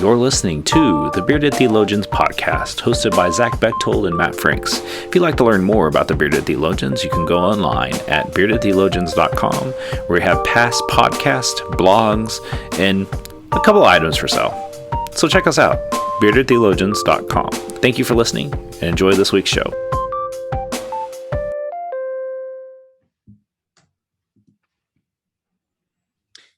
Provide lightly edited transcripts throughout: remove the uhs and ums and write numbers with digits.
You're listening to the Bearded Theologians podcast, hosted by Zach Bechtold and Matt Franks. If you'd like to learn more about the Bearded Theologians, you can go online at beardedtheologians.com, where we have past podcasts, blogs, and a couple items for sale. So check us out, beardedtheologians.com. Thank you for listening, and enjoy this week's show.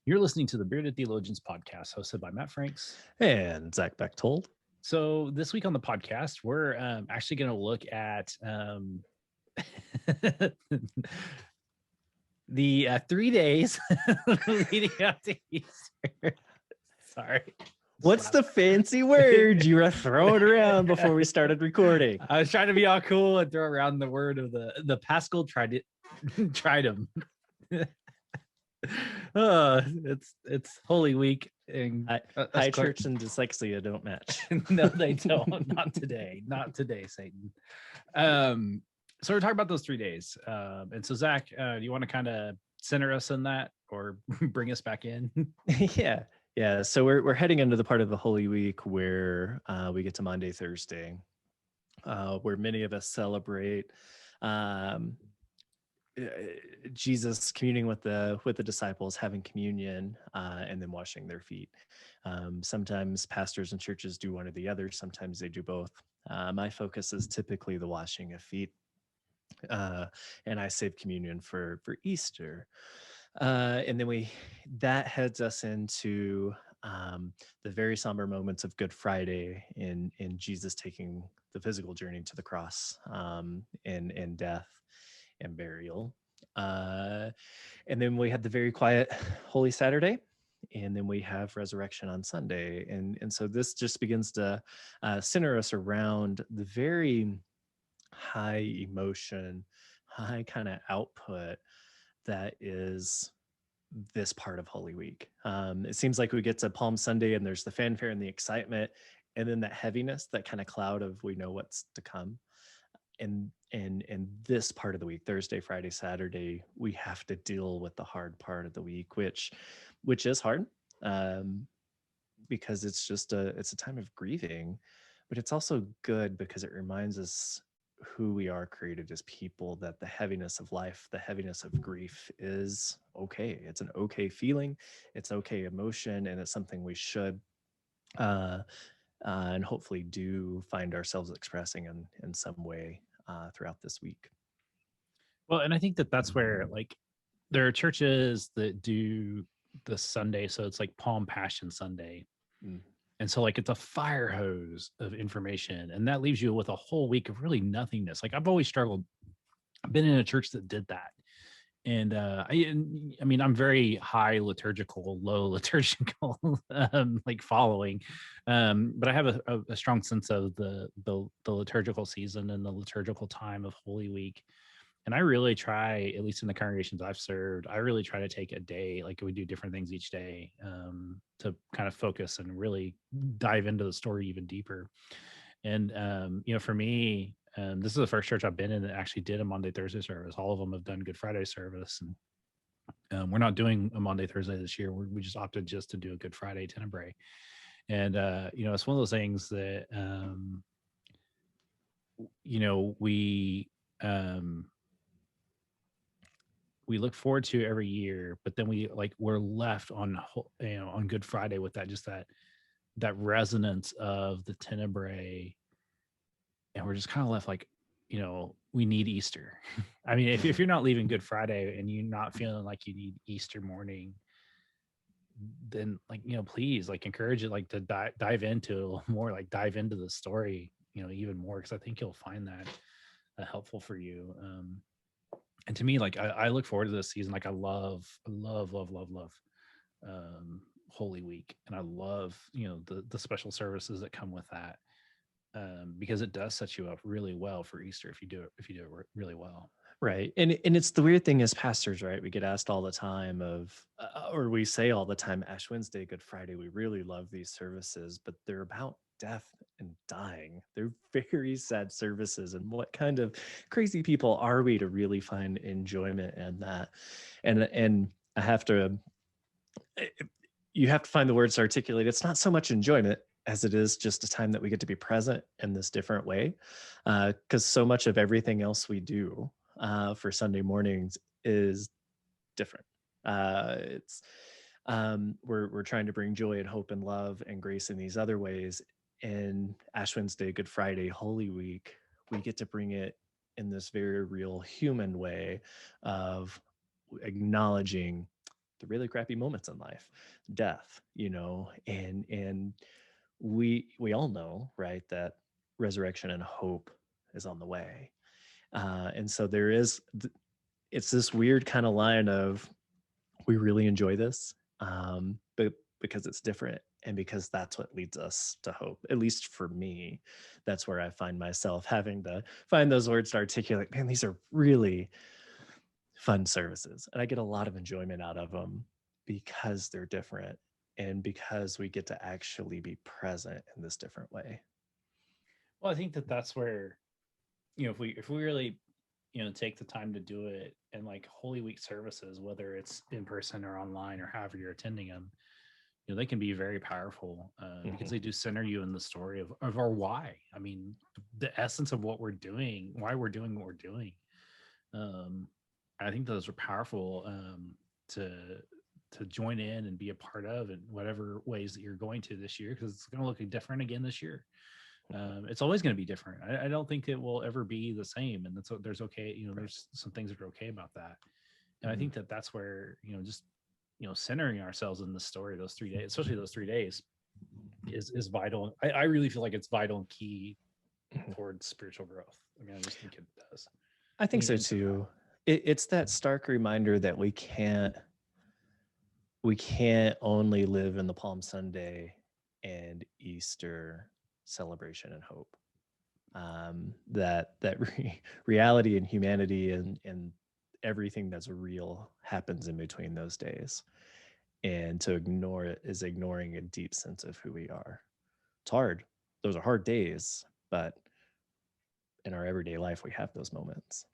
You're listening to the Bearded Theologians podcast, hosted by Matt Franks and Zach Bechtold. So this week on the podcast, we're actually going to look at the 3 days leading up to Easter. Sorry. What's the fancy word you were throwing around before we started recording? I was trying to be all cool and throw around the word of the Paschal Triduum. It's Holy Week, and high church and dyslexia don't match. No, they don't. Not today. Not today, Satan. So we're talking about those 3 days. And so Zach, do you want to kind of center us in that or bring us back in? Yeah. So we're heading into the part of the Holy Week where we get to Monday, Thursday, where many of us celebrate Jesus communing with the disciples, having communion, and then washing their feet. Sometimes pastors and churches do one or the other. Sometimes they do both. My focus is typically the washing of feet, and I save communion for Easter. And then that heads us into the very somber moments of Good Friday in Jesus taking the physical journey to the cross, and death and burial. And then we had the very quiet Holy Saturday, and then we have resurrection on Sunday. And so this just begins to center us around the very high emotion, high kind of output that is this part of Holy Week. It seems like we get to Palm Sunday and there's the fanfare and the excitement, and then that heaviness, that kind of cloud of we know what's to come. And this part of the week, Thursday, Friday, Saturday, we have to deal with the hard part of the week, which is hard, because it's a time of grieving, but it's also good because it reminds us who we are created as people, that the heaviness of life, the heaviness of grief is okay. It's an okay feeling, it's okay emotion, and it's something we should and hopefully do find ourselves expressing in some way throughout this week. Well, and I think that's where, like, there are churches that do the Sunday, so it's like Palm Passion Sunday. And so, like, it's a fire hose of information, and that leaves you with a whole week of really nothingness. Like, I've always struggled. I've been in a church that did that. And I mean, I'm very high liturgical, low liturgical, like following, but I have a strong sense of the liturgical season and the liturgical time of Holy Week. And I really try, at least in the congregations I've served, I really try to take a day, like we do different things each day, to kind of focus and really dive into the story even deeper. And for me, this is the first church I've been in that actually did a Monday, Thursday service. All of them have done Good Friday service. And we're not doing a Monday, Thursday this year. We just opted just to do a Good Friday Tenebrae. And, it's one of those things that, we look forward to every year, but then we're left on Good Friday with that resonance of the Tenebrae. And we're just kind of left like, we need Easter. I mean, if you're not leaving Good Friday and you're not feeling like you need Easter morning, then please encourage it, to dive into it a little more, dive into the story, even more, because I think you'll find that helpful for you. And to me, I look forward to this season. I love Holy Week, and I love the special services that come with that. Because it does set you up really well for Easter if you do it really well. Right. And it's the weird thing as pastors, right? We get asked all the time or we say all the time, Ash Wednesday, Good Friday, we really love these services, but they're about death and dying. They're very sad services. And what kind of crazy people are we to really find enjoyment in that? And you have to find the words to articulate. It's not so much enjoyment. as it is just a time that we get to be present in this different way. Because so much of everything else we do for Sunday mornings is different. It's we're trying to bring joy and hope and love and grace in these other ways. In Ash Wednesday, Good Friday, Holy Week, we get to bring it in this very real human way of acknowledging the really crappy moments in life, death, and we all know, right, that resurrection and hope is on the way. And so there is, it's this weird kind of line of, we really enjoy this, but because it's different and because that's what leads us to hope. At least for me, that's where I find myself having to find those words to articulate, man, these are really fun services. And I get a lot of enjoyment out of them because they're different and because we get to actually be present in this different way. Well, I think that that's where, if we really, take the time to do it, and like Holy Week services, whether it's in person or online or however you're attending them, they can be very powerful because they do center you in the story of our why. I mean, the essence of what we're doing, why we're doing what we're doing. I think those are powerful to join in and be a part of in whatever ways that you're going to this year, because it's going to look different again this year. It's always going to be different. I don't think it will ever be the same, and there's okay. There's some things that are okay about that, and I think that that's where just centering ourselves in the story those 3 days, especially those 3 days, is vital. I really feel like it's vital and key towards spiritual growth. I mean, I just think it does. I think so too. It's that stark reminder that we can't only live in the Palm Sunday and Easter celebration and hope. That reality and humanity and everything that's real happens in between those days. And to ignore it is ignoring a deep sense of who we are. It's hard. Those are hard days, but in our everyday life, we have those moments.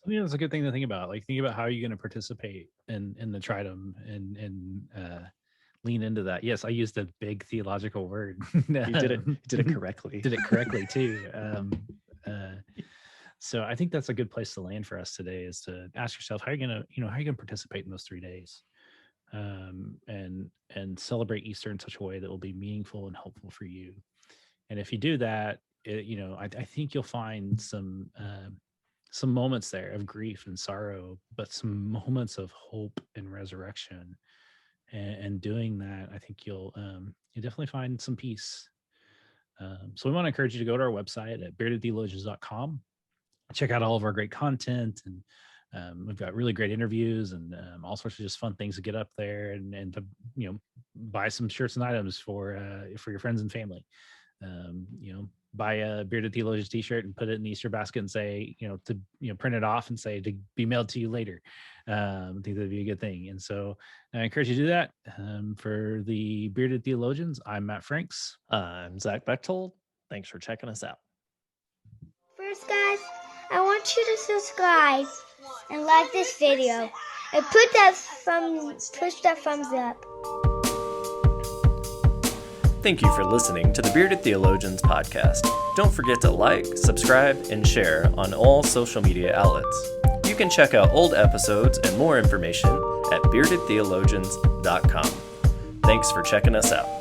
It's a good thing to think about. Like, think about how you're going to participate in the Triduum and lean into that. Yes, I used a big theological word. You did it correctly. Did it correctly too. So I think that's a good place to land for us today, is to ask yourself, how are you gonna participate in those 3 days, and celebrate Easter in such a way that will be meaningful and helpful for you. And if you do that, I think you'll find some moments there of grief and sorrow, but some moments of hope and resurrection. And doing that, I think you'll definitely find some peace. So we want to encourage you to go to our website at beardedtheologians.com. Check out all of our great content, and we've got really great interviews and all sorts of just fun things to get up there, and to buy some shirts and items for your friends and family. Buy a Bearded Theologians t-shirt and put it in the Easter basket and say, to print it off and say to be mailed to you later. I think that'd be a good thing. And so I encourage you to do that. For the Bearded Theologians, I'm Matt Franks. I'm Zach Bechtold. Thanks for checking us out. First, guys, I want you to subscribe and like this video and push that thumbs up. Thank you for listening to the Bearded Theologians podcast. Don't forget to like, subscribe, and share on all social media outlets. You can check out old episodes and more information at beardedtheologians.com. Thanks for checking us out.